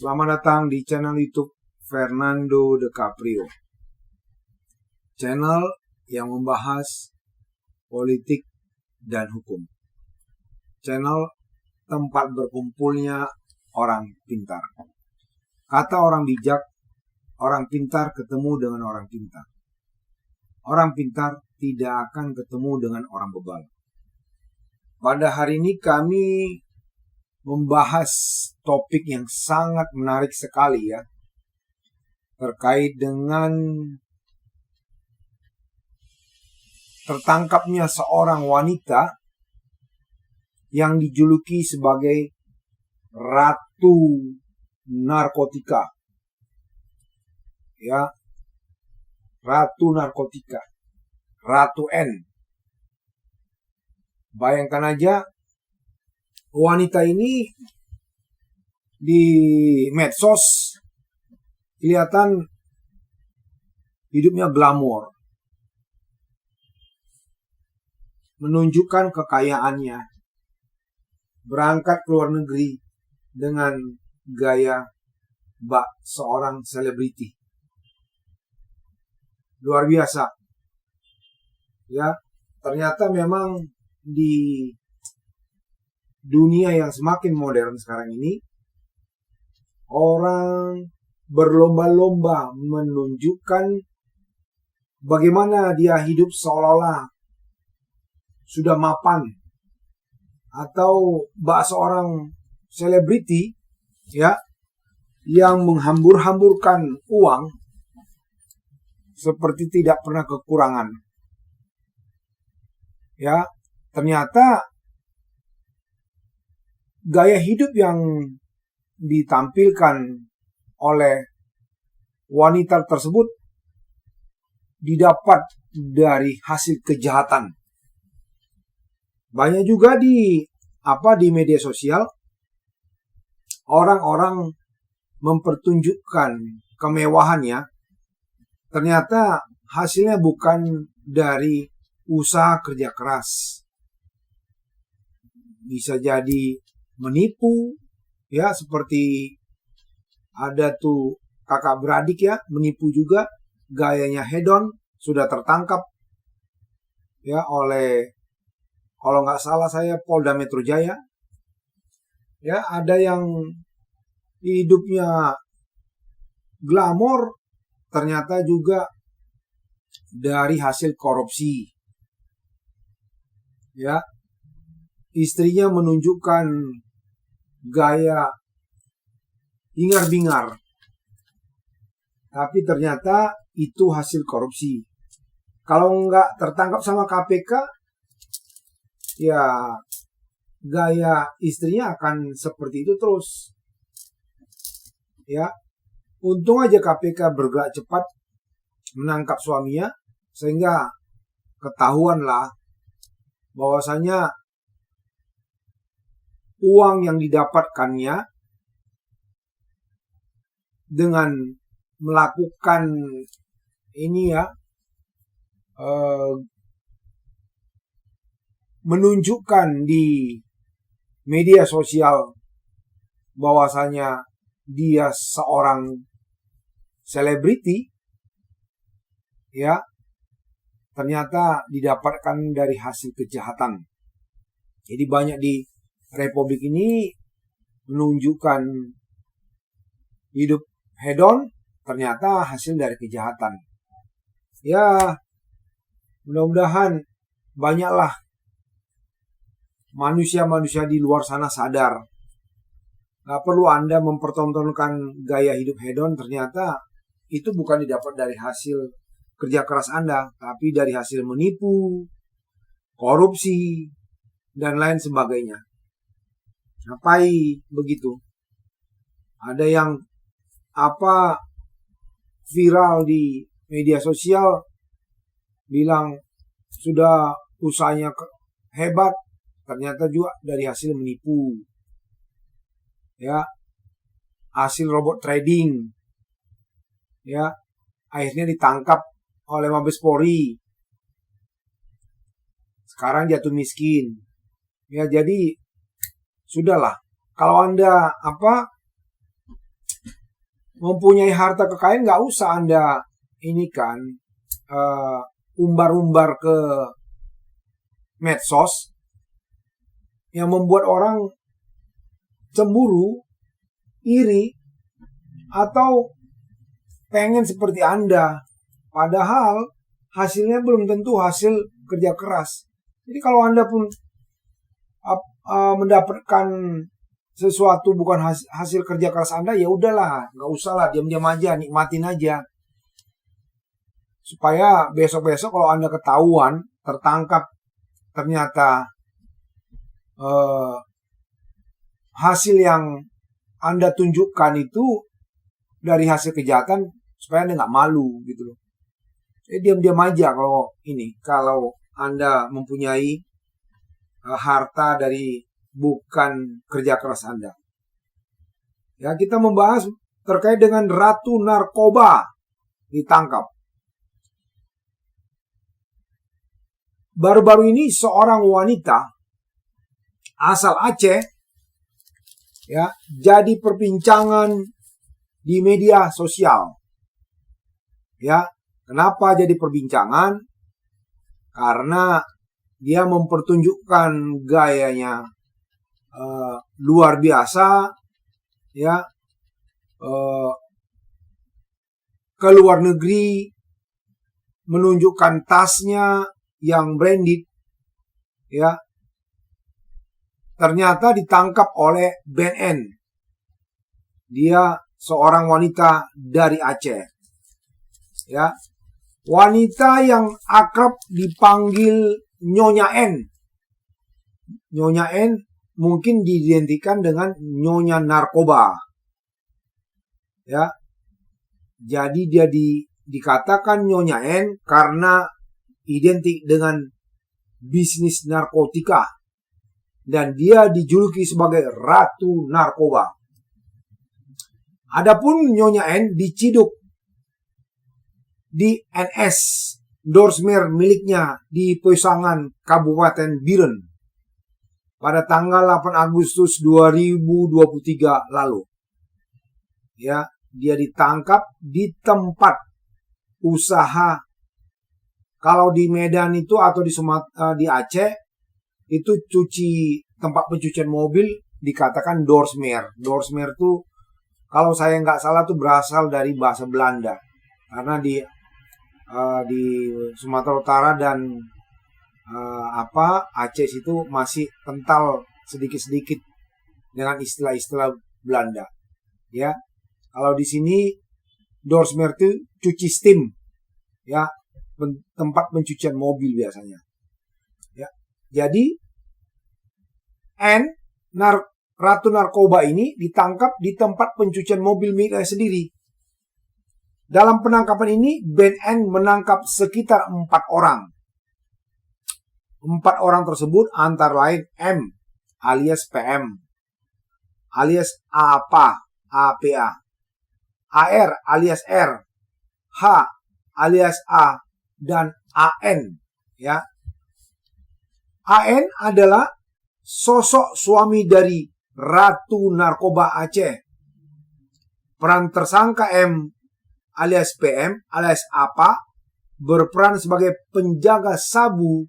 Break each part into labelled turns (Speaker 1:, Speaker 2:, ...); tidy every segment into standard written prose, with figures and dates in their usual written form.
Speaker 1: Selamat datang di channel YouTube Fernando De Caprio. Channel yang membahas politik dan hukum. Channel tempat berkumpulnya orang pintar. Kata orang bijak, orang pintar ketemu dengan orang pintar. Orang pintar tidak akan ketemu dengan orang bebal. Pada hari ini kami membahas topik yang sangat menarik sekali ya, terkait dengan tertangkapnya seorang wanita yang dijuluki sebagai Ratu Narkotika. Ya, Ratu Narkotika, Ratu N. Bayangkan aja, wanita ini di medsos kelihatan hidupnya glamor, menunjukkan kekayaannya, berangkat ke luar negeri dengan gaya seorang selebriti. Luar biasa. Ya, ternyata memang di dunia yang semakin modern sekarang ini, orang berlomba-lomba menunjukkan bagaimana dia hidup seolah-olah sudah mapan, atau seorang selebriti ya yang menghambur-hamburkan uang seperti tidak pernah kekurangan. Ya, ternyata gaya hidup yang ditampilkan oleh wanita tersebut didapat dari hasil kejahatan. Banyak juga di media sosial orang-orang mempertunjukkan kemewahannya, ternyata hasilnya bukan dari usaha kerja keras. Bisa jadi menipu, ya, seperti ada tuh kakak beradik ya, menipu juga, gayanya hedon, sudah tertangkap ya oleh, kalau nggak salah saya, Polda Metro Jaya. Ya, ada yang hidupnya glamor, ternyata juga dari hasil korupsi. Ya, istrinya menunjukkan gaya hingar-bingar, tapi ternyata itu hasil korupsi. Kalau nggak tertangkap sama KPK, ya gaya istrinya akan seperti itu terus. Ya, untung aja KPK bergerak cepat menangkap suaminya, sehingga ketahuanlah bahwasanya uang yang didapatkannya dengan melakukan ini ya, menunjukkan di media sosial bahwasanya dia seorang selebriti, ya, ternyata didapatkan dari hasil kejahatan. Jadi banyak di Republik ini menunjukkan hidup hedon, ternyata hasil dari kejahatan. Ya, mudah-mudahan banyaklah manusia-manusia di luar sana sadar. Gak perlu Anda mempertontonkan gaya hidup hedon, ternyata itu bukan didapat dari hasil kerja keras Anda, tapi dari hasil menipu, korupsi, dan lain sebagainya. Ngapain begitu? Ada yang viral di media sosial, bilang sudah usahanya hebat, ternyata juga dari hasil menipu. Ya, hasil robot trading. Ya, akhirnya ditangkap oleh Mabes Polri. Sekarang jatuh miskin. Ya, jadi sudahlah. Kalau Anda mempunyai harta kekayaan nggak usah Anda ini kan umbar-umbar ke medsos yang membuat orang cemburu, iri, atau pengen seperti Anda. Padahal hasilnya belum tentu hasil kerja keras. Jadi kalau Anda pun mendapatkan sesuatu bukan hasil kerja keras Anda, ya udahlah, nggak usah lah, diam-diam aja, nikmatin aja. Supaya besok-besok kalau Anda ketahuan, tertangkap, ternyata hasil yang Anda tunjukkan itu dari hasil kejahatan, supaya Anda nggak malu gitu loh. Jadi diam-diam aja kalau Anda mempunyai harta dari bukan kerja keras Anda. Ya, kita membahas terkait dengan ratu narkoba ditangkap. Baru-baru ini seorang wanita asal Aceh ya jadi perbincangan di media sosial. Ya, kenapa jadi perbincangan? Karena dia mempertunjukkan gayanya luar biasa, ya, ke luar negeri, menunjukkan tasnya yang branded, ya. Ternyata ditangkap oleh BNN. Dia seorang wanita dari Aceh, ya. Wanita yang akrab dipanggil Nyonya N. Nyonya N mungkin diidentikan dengan Nyonya Narkoba. Ya. Jadi dia dikatakan Nyonya N karena identik dengan bisnis narkotika. Dan dia dijuluki sebagai Ratu Narkoba. Adapun Nyonya N diciduk di NS Dorsmer miliknya di Pesangan, Kabupaten Biren pada tanggal 8 Agustus 2023 lalu. Ya, dia ditangkap di tempat usaha. Kalau di Medan itu atau di Aceh itu tempat pencucian mobil dikatakan Dorsmer. Dorsmer itu kalau saya nggak salah tuh berasal dari bahasa Belanda. Karena di Sumatera Utara dan Aceh itu masih kental sedikit-sedikit dengan istilah-istilah Belanda. Ya. Kalau di sini Dorsmer itu cuci steam. Ya, tempat pencucian mobil biasanya. Ya. Jadi Ratu Narkoba ini ditangkap di tempat pencucian mobil miliknya sendiri. Dalam penangkapan ini, BNN menangkap sekitar 4 orang. 4 orang tersebut antara lain M alias PM, alias APA, AR alias R, H alias A, dan AN. Ya. AN adalah sosok suami dari Ratu Narkoba Aceh. Peran tersangka M alias PM alias APA berperan sebagai penjaga sabu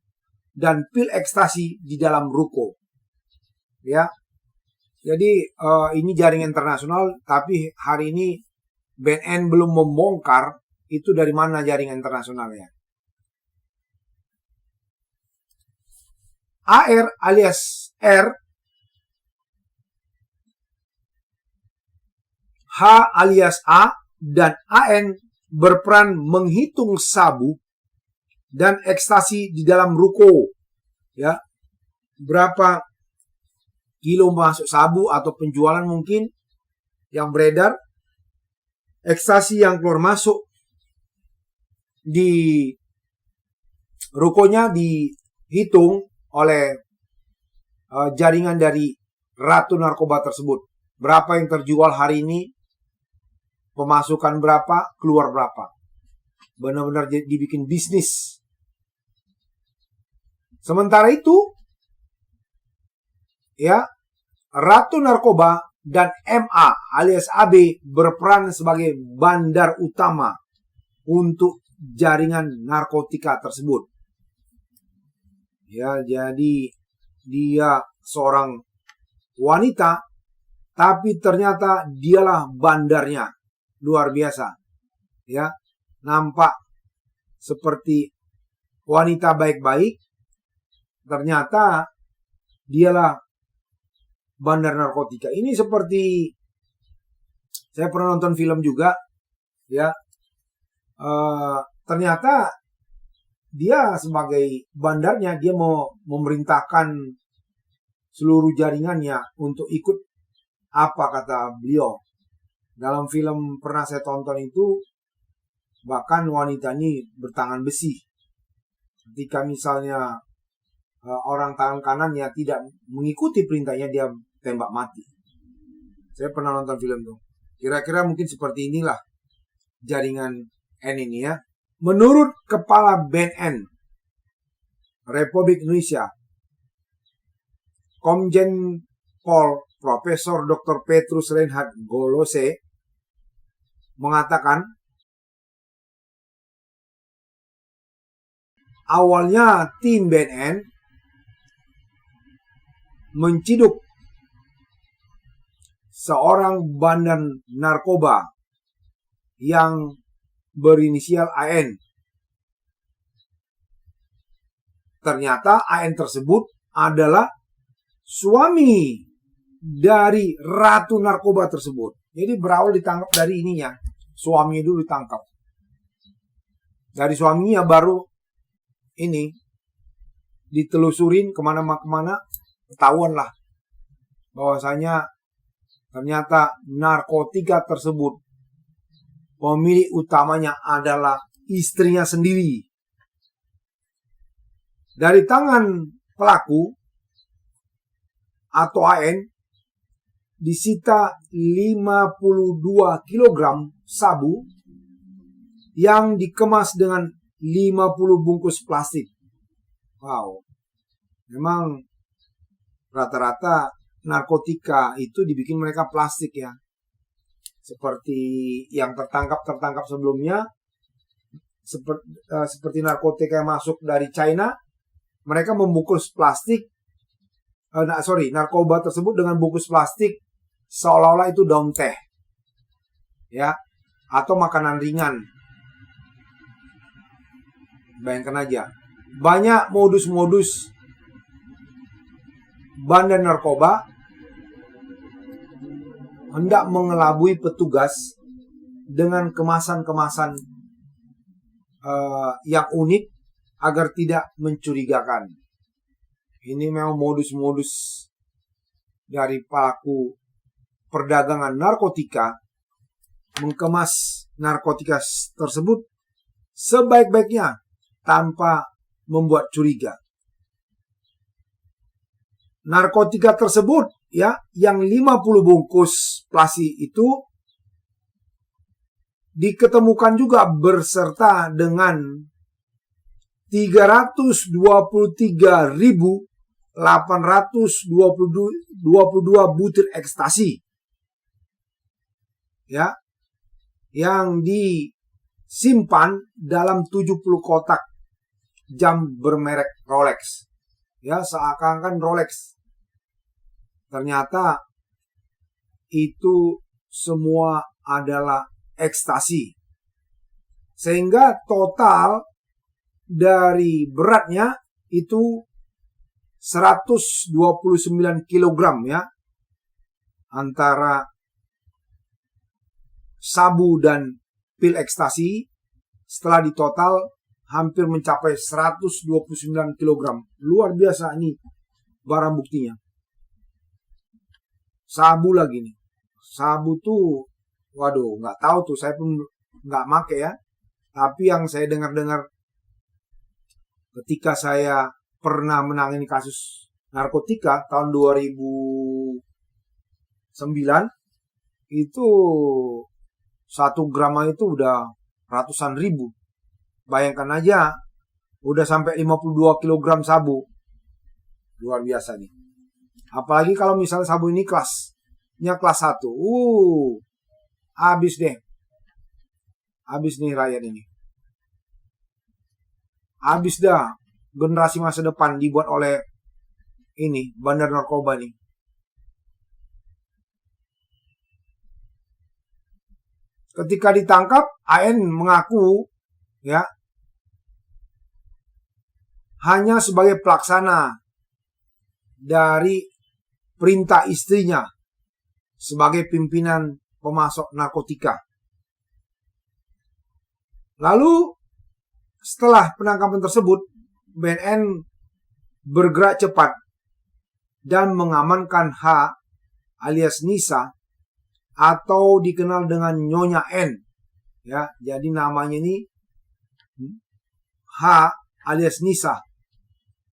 Speaker 1: dan pil ekstasi di dalam ruko. Ya. Jadi ini jaringan internasional, tapi hari ini BNN belum membongkar itu dari mana jaringan internasionalnya. AR alias R, H alias A, dan AN berperan menghitung sabu dan ekstasi di dalam ruko. Ya, berapa kilo masuk sabu atau penjualan mungkin yang beredar, ekstasi yang keluar masuk di rukonya dihitung oleh jaringan dari Ratu Narkoba tersebut. Berapa yang terjual hari ini, pemasukan berapa, keluar berapa. Benar-benar dibikin bisnis. Sementara itu, ya, Ratu Narkoba dan MA alias AB berperan sebagai bandar utama untuk jaringan narkotika tersebut. Ya, jadi dia seorang wanita, tapi ternyata dialah bandarnya. Luar biasa. Ya, nampak seperti wanita baik-baik, ternyata dialah bandar narkotika. Ini seperti saya pernah nonton film juga, ya. Ternyata dia sebagai bandarnya, dia mau memerintahkan seluruh jaringannya untuk ikut apa kata beliau. Dalam film pernah saya tonton itu, bahkan wanita ini bertangan besi. Ketika misalnya orang tangan kanannya tidak mengikuti perintahnya, dia tembak mati. Saya pernah nonton film itu. Kira-kira mungkin seperti inilah jaringan N ini ya. Menurut Kepala BNN Republik Indonesia, Komjen Pol Profesor Dr. Petrus Reinhard Golose mengatakan, awalnya tim BNN menciduk seorang bandar narkoba yang berinisial AN. Ternyata AN tersebut adalah suami dari ratu narkoba tersebut. Jadi berawal ditangkap dari ininya. Suaminya dulu ditangkap. Dari suaminya baru ini ditelusurin kemana-mana, ketahuan lah bahwasanya ternyata narkotika tersebut pemilik utamanya adalah istrinya sendiri. Dari tangan pelaku atau AN disita 52 kg sabu yang dikemas dengan 50 bungkus plastik. Wow. Memang rata-rata narkotika itu dibikin mereka plastik ya. Seperti yang tertangkap sebelumnya, seperti narkotika yang masuk dari China, mereka membungkus plastik, narkoba tersebut dengan bungkus plastik seolah-olah itu daun teh, ya, atau makanan ringan. Bayangkan aja, banyak modus-modus bandar narkoba hendak mengelabui petugas dengan kemasan-kemasan yang unik agar tidak mencurigakan. Ini memang modus-modus dari pelaku perdagangan narkotika mengemas narkotika tersebut sebaik-baiknya tanpa membuat curiga. Narkotika tersebut ya, yang 50 bungkus plastik itu diketemukan juga berserta dengan 323.822 butir ekstasi ya, yang disimpan dalam 70 kotak jam bermerek Rolex. Ya, seakan-akan Rolex. Ternyata itu semua adalah ekstasi. Sehingga total dari beratnya itu 129 kg ya. Antara sabu dan pil ekstasi setelah ditotal hampir mencapai 129 kg. Luar biasa ini barang buktinya. Sabu lagi nih. Sabu tuh, waduh, nggak tahu tuh, saya pun nggak make ya. Tapi yang saya dengar-dengar ketika saya pernah menangani kasus narkotika tahun 2009, itu 1 gram itu udah ratusan ribu. Bayangkan aja, udah sampai 52 kg sabu. Luar biasa nih. Apalagi kalau misalnya sabu ini kelas kelas 1. Habis deh. Habis nih rakyat ini. Habis dah generasi masa depan dibuat oleh ini, bandar narkoba nih. Ketika ditangkap, AN mengaku ya hanya sebagai pelaksana dari perintah istrinya sebagai pimpinan pemasok narkotika. Lalu setelah penangkapan tersebut, BNN bergerak cepat dan mengamankan H alias Nisa atau dikenal dengan Nyonya N. Ya, jadi namanya ini H alias Nisa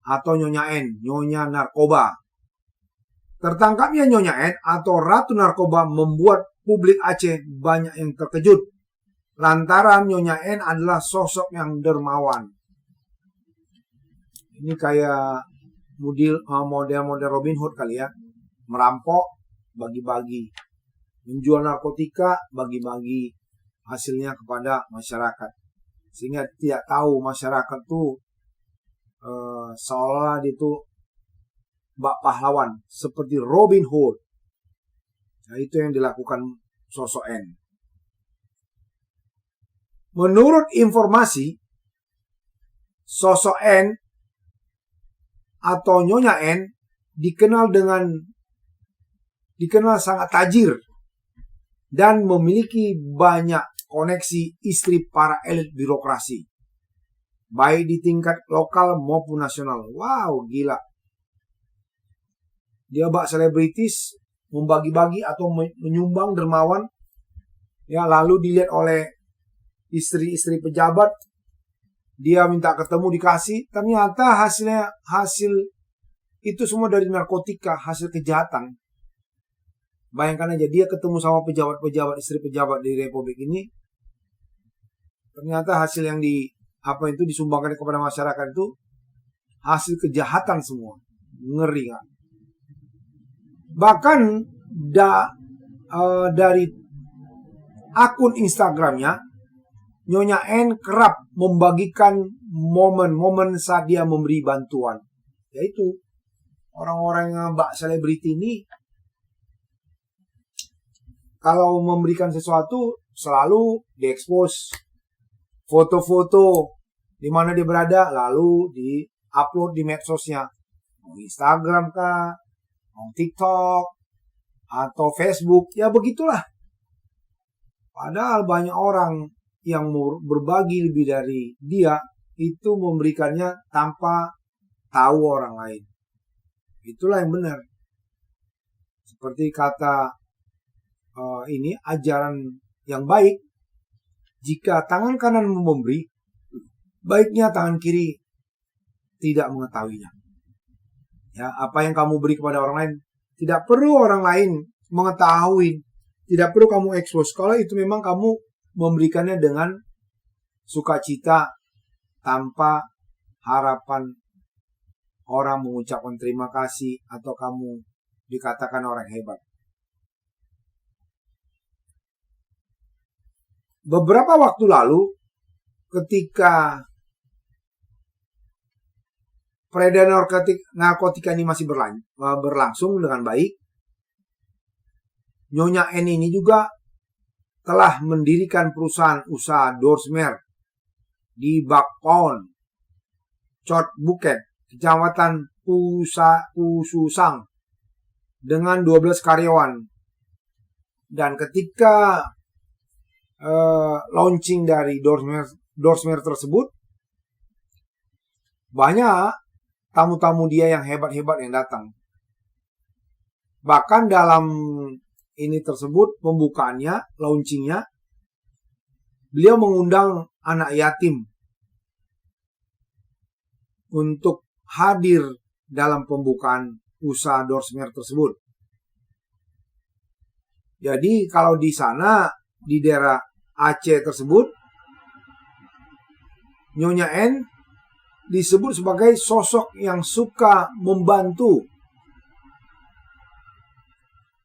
Speaker 1: atau Nyonya N, Nyonya Narkoba. Tertangkapnya Nyonya N atau Ratu Narkoba membuat publik Aceh banyak yang terkejut. Lantaran Nyonya N adalah sosok yang dermawan. Ini kayak model Robin Hood kali ya. Merampok, bagi-bagi. Menjual narkotika, bagi-bagi hasilnya kepada masyarakat. Sehingga tidak tahu masyarakat tuh seolah itu bak pahlawan. Seperti Robin Hood. Nah, itu yang dilakukan sosok N. Menurut informasi, sosok N atau Nyonya N dikenal sangat tajir dan memiliki banyak koneksi istri para elit birokrasi, baik di tingkat lokal maupun nasional. Wow, gila. Dia bak selebritis, membagi-bagi atau menyumbang dermawan, ya, lalu dilihat oleh istri-istri pejabat, dia minta ketemu, dikasih, ternyata hasil itu semua dari narkotika, hasil kejahatan. Bayangkan aja, dia ketemu sama pejabat-pejabat, istri pejabat di Republik ini, ternyata hasil yang disumbangkan kepada masyarakat itu hasil kejahatan semua. Ngeri kan? Bahkan dari akun Instagramnya, Nyonya N kerap membagikan momen-momen saat dia memberi bantuan. Yaitu orang-orang yang bak selebriti ini kalau memberikan sesuatu selalu diekspos, foto-foto di mana dia berada lalu di-upload di medsosnya, Instagram kah, TikTok atau Facebook, ya begitulah. Padahal banyak orang yang berbagi lebih dari dia itu memberikannya tanpa tahu orang lain. Itulah yang benar. Seperti kata ini ajaran yang baik, jika tangan kanan memberi, baiknya tangan kiri tidak mengetahuinya. Ya, apa yang kamu beri kepada orang lain tidak perlu orang lain mengetahui, tidak perlu kamu expose. Kalau itu memang kamu memberikannya dengan sukacita tanpa harapan orang mengucapkan terima kasih atau kamu dikatakan orang hebat. Beberapa waktu lalu ketika peredaran narkotika ini masih berlangsung dengan baik, Nyonya N ini juga telah mendirikan perusahaan usaha Dorsmer di Bakpon, Cot Buket, Kecamatan Pususang dengan 12 karyawan. Dan ketika launching dari Dorsmer tersebut, banyak tamu-tamu dia yang hebat-hebat yang datang. Bahkan dalam ini tersebut, pembukaannya, launchingnya, beliau mengundang anak yatim untuk hadir dalam pembukaan usaha Dorsmer tersebut. Jadi kalau di sana, di daerah Aceh tersebut, Nyonya N disebut sebagai sosok yang suka membantu.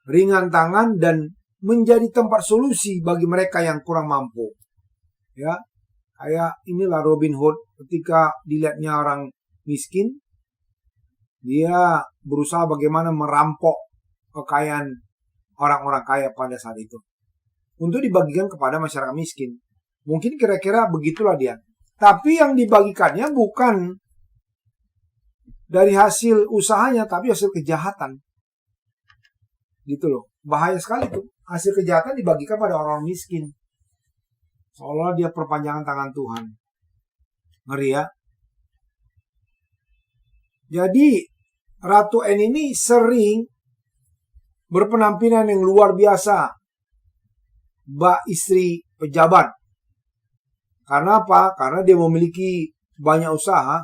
Speaker 1: ringan tangan, dan menjadi tempat solusi bagi mereka yang kurang mampu. Ya, kayak inilah Robin Hood, ketika dilihatnya orang miskin, dia berusaha bagaimana merampok kekayaan orang-orang kaya pada saat itu untuk dibagikan kepada masyarakat miskin. Mungkin kira-kira begitulah dia. Tapi yang dibagikannya bukan dari hasil usahanya, tapi hasil kejahatan. Gitu loh. Bahaya sekali tuh. Hasil kejahatan dibagikan pada orang miskin. Seolah dia perpanjangan tangan Tuhan. Ngeri ya. Jadi Ratu N ini sering berpenampilan yang luar biasa. Bak istri pejabat. Karena apa? Karena dia memiliki banyak usaha.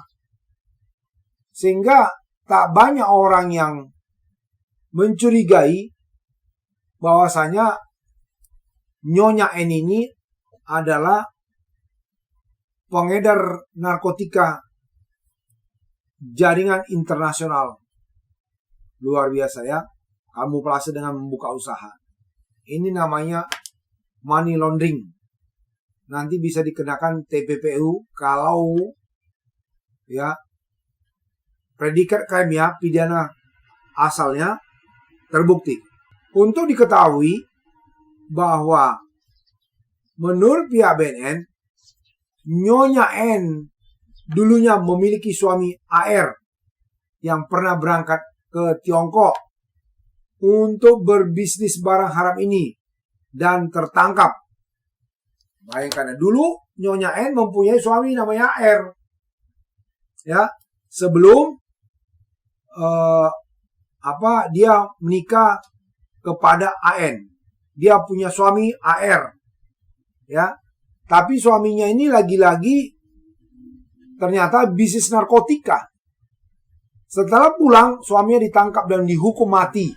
Speaker 1: Sehingga tak banyak orang yang mencurigai bahwasanya Nyonya N ini adalah pengedar narkotika jaringan internasional. Luar biasa ya. Kamuflase dengan membuka usaha. Ini namanya money laundering. Nanti bisa dikenakan TPPU kalau ya predikat crime ya, pidana asalnya terbukti. Untuk diketahui bahwa menurut pihak BNN, Nyonya N dulunya memiliki suami AR yang pernah berangkat ke Tiongkok untuk berbisnis barang haram ini dan tertangkap. Bayangkan, dulu Nyonya N mempunyai suami namanya AR. Ya, sebelum dia menikah kepada AN. Dia punya suami AR. Ya. Tapi suaminya ini lagi-lagi ternyata bisnis narkotika. Setelah pulang, suaminya ditangkap dan dihukum mati.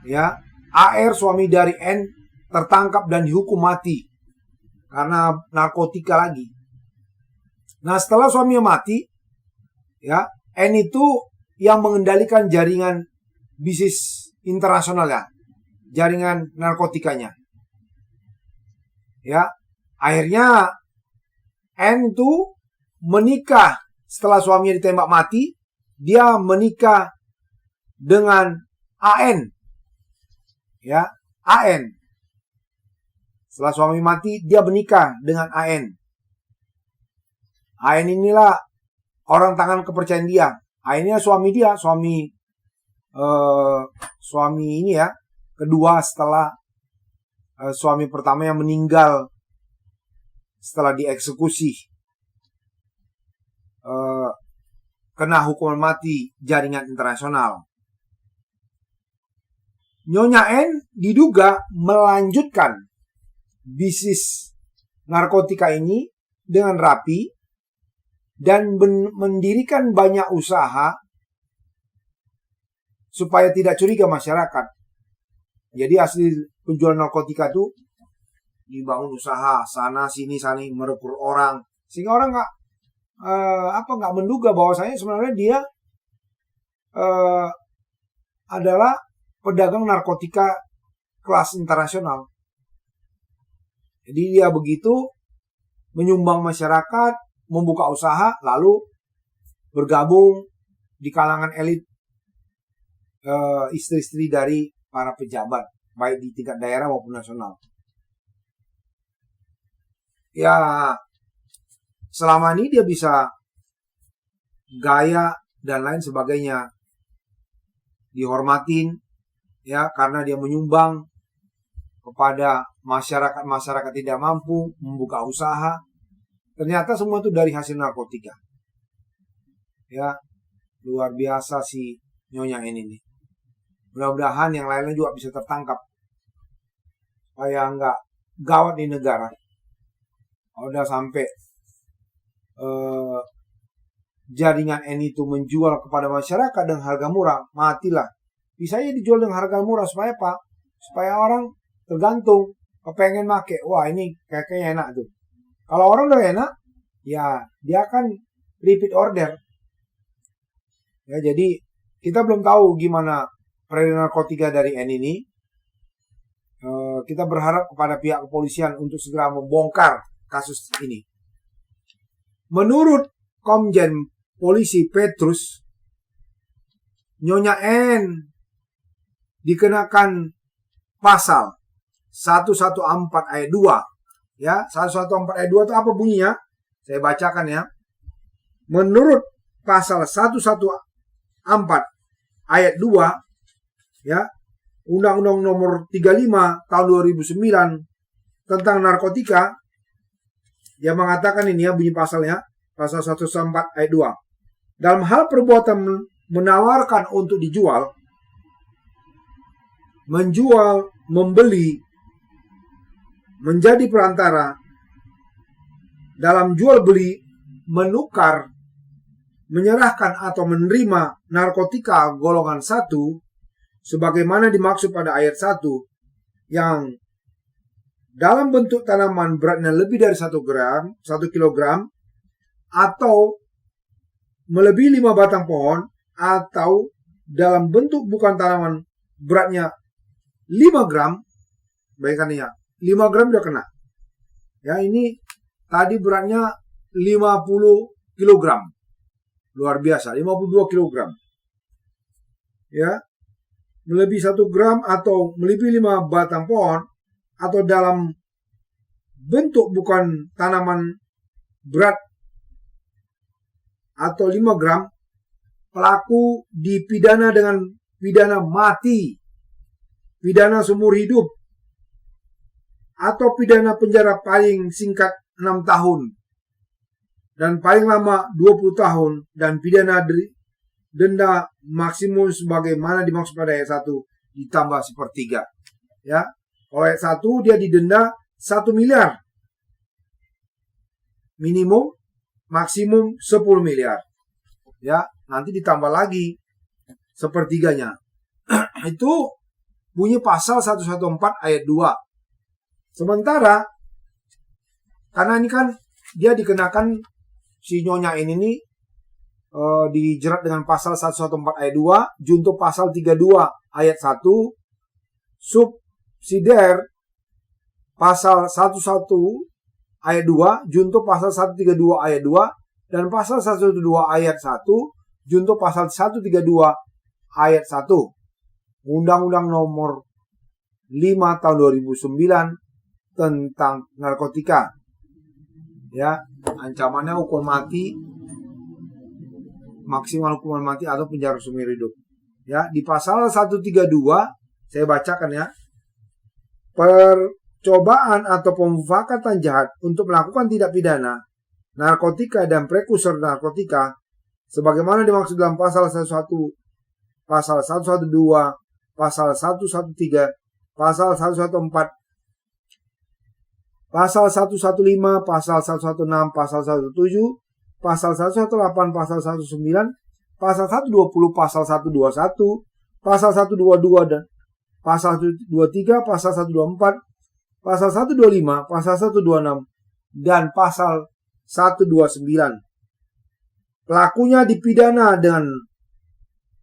Speaker 1: Ya, AR suami dari N tertangkap dan dihukum mati karena narkotika lagi. Nah, setelah suaminya mati, ya, N itu yang mengendalikan jaringan bisnis internasional ya, jaringan narkotikanya. Ya, akhirnya N itu menikah setelah suaminya ditembak mati, dia menikah dengan AN. Ya, AN. Setelah suami mati, dia menikah dengan AN. AN inilah orang tangan kepercayaan dia. AN ini suami dia, suami ini ya, kedua setelah suami pertama yang meninggal setelah dieksekusi, kena hukuman mati jaringan internasional. Nyonya N diduga melanjutkan bisnis narkotika ini dengan rapi dan mendirikan banyak usaha supaya tidak curiga masyarakat. Jadi asli penjual narkotika itu dibangun usaha sana sini merekrut orang sehingga orang nggak menduga bahwasanya sebenarnya dia adalah pedagang narkotika kelas internasional. Jadi dia begitu menyumbang masyarakat, membuka usaha, lalu bergabung di kalangan elit istri-istri dari para pejabat, baik di tingkat daerah maupun nasional. Ya, selama ini dia bisa gaya dan lain sebagainya, dihormatin ya karena dia menyumbang kepada masyarakat tidak mampu membuka usaha. Ternyata semua itu dari hasil narkotika. Ya, luar biasa si Nyonya ini. Mudah-mudahan yang lainnya juga bisa tertangkap supaya nggak gawat di negara. Udah sampai jaringan N itu menjual kepada masyarakat dengan harga murah, matilah. Bisa aja dijual dengan harga murah supaya apa? Supaya orang tergantung, kepengen make. Wah, ini kayaknya enak tuh. Kalau orang udah enak, ya dia akan repeat order. Ya, jadi kita belum tahu gimana peredaran narkotika dari N ini, kita berharap kepada pihak kepolisian untuk segera membongkar kasus ini. Menurut Komjen Polisi Petrus, Nyonya N dikenakan pasal 114 ayat 2. Ya, 114 ayat 2 itu apa bunyinya? Saya bacakan ya. Menurut pasal 114 ayat 2, ya, Undang-Undang nomor 35 tahun 2009 tentang narkotika, dia mengatakan ini ya, bunyi pasalnya, pasal 114 ayat 2. Dalam hal perbuatan menawarkan untuk dijual, menjual, membeli, menjadi perantara dalam jual beli, menukar, menyerahkan atau menerima narkotika golongan 1 sebagaimana dimaksud pada ayat 1 yang dalam bentuk tanaman beratnya lebih dari 1 kilogram atau melebihi 5 batang pohon, atau dalam bentuk bukan tanaman beratnya 5 gram, bayangkan ya, 5 gram udah kena. Ya, ini tadi beratnya 50 kilogram. Luar biasa, 52 kilogram. Ya, melebihi 1 gram atau melebihi 5 batang pohon, atau dalam bentuk bukan tanaman berat atau 5 gram, pelaku dipidana dengan pidana mati, pidana seumur hidup, atau pidana penjara paling singkat 6 tahun dan paling lama 20 tahun, dan pidana denda maksimum sebagaimana dimaksud pada ayat 1 ditambah 1/3. Ya, kalau ayat 1 dia didenda 1 miliar. Minimum, maksimum 10 miliar. Ya, nanti ditambah lagi 1/3-nya. Itu bunyi pasal 114 ayat 2. Sementara karena ini kan dia dikenakan, si Nyonya ini dijerat dengan pasal 114 ayat 2, junto pasal 32 ayat 1, subsidiar pasal 11 ayat 2, junto pasal 132 ayat 2, dan pasal 112 ayat 1, junto pasal 132 ayat 1. Undang-Undang nomor 5 tahun 2009 tentang narkotika. Ya, ancamannya hukuman mati, maksimal hukuman mati atau penjara seumur hidup. Ya, di pasal 132 saya bacakan ya. Percobaan atau pemufakatan jahat untuk melakukan tindak pidana narkotika dan prekursor narkotika sebagaimana dimaksud dalam pasal 11, pasal 112, pasal 113, pasal 114, pasal 115, pasal 116, pasal 117, pasal 118, pasal 119, pasal 120, pasal 121, pasal 122, dan pasal 123, pasal 124, pasal 125, pasal 126, dan pasal 129. Pelakunya dipidana dengan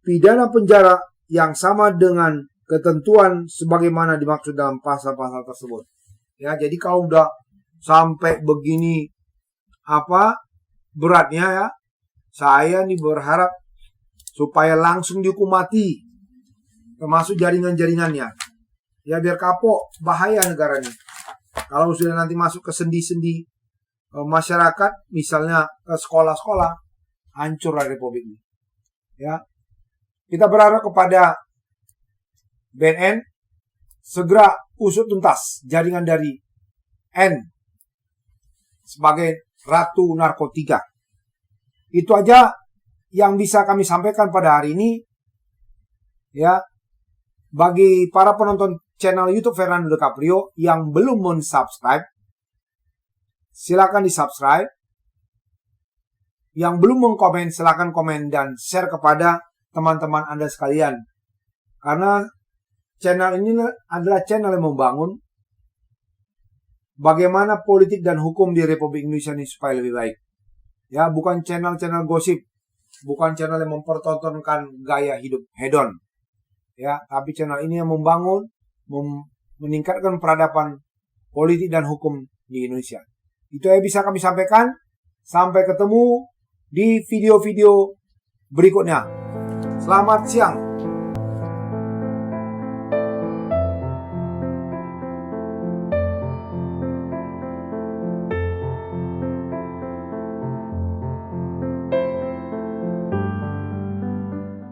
Speaker 1: pidana penjara yang sama dengan ketentuan sebagaimana dimaksud dalam pasal-pasal tersebut. Ya, jadi kalau udah sampai begini beratnya ya, saya nih berharap supaya langsung dihukum mati, termasuk jaringan-jaringannya. Ya, biar kapok, bahaya negara ini. Kalau sudah nanti masuk ke sendi-sendi masyarakat, misalnya ke sekolah-sekolah, hancurlah republik ini. Ya, kita berharap kepada BNN segera usut tuntas jaringan dari N sebagai ratu narkotika. Itu aja yang bisa kami sampaikan pada hari ini. Ya, bagi para penonton channel YouTube Fernando DiCaprio yang belum mensubscribe, silakan di-subscribe. Yang belum mengkomen, silakan komen dan share kepada teman-teman Anda sekalian. Karena channel ini adalah channel yang membangun bagaimana politik dan hukum di Republik Indonesia ini supaya lebih baik. Ya, bukan channel-channel gosip, bukan channel yang mempertontonkan gaya hidup hedon. ya, tapi channel ini yang membangun, meningkatkan peradaban politik dan hukum di Indonesia. Itu yang bisa kami sampaikan. Sampai ketemu di video-video berikutnya. Selamat siang.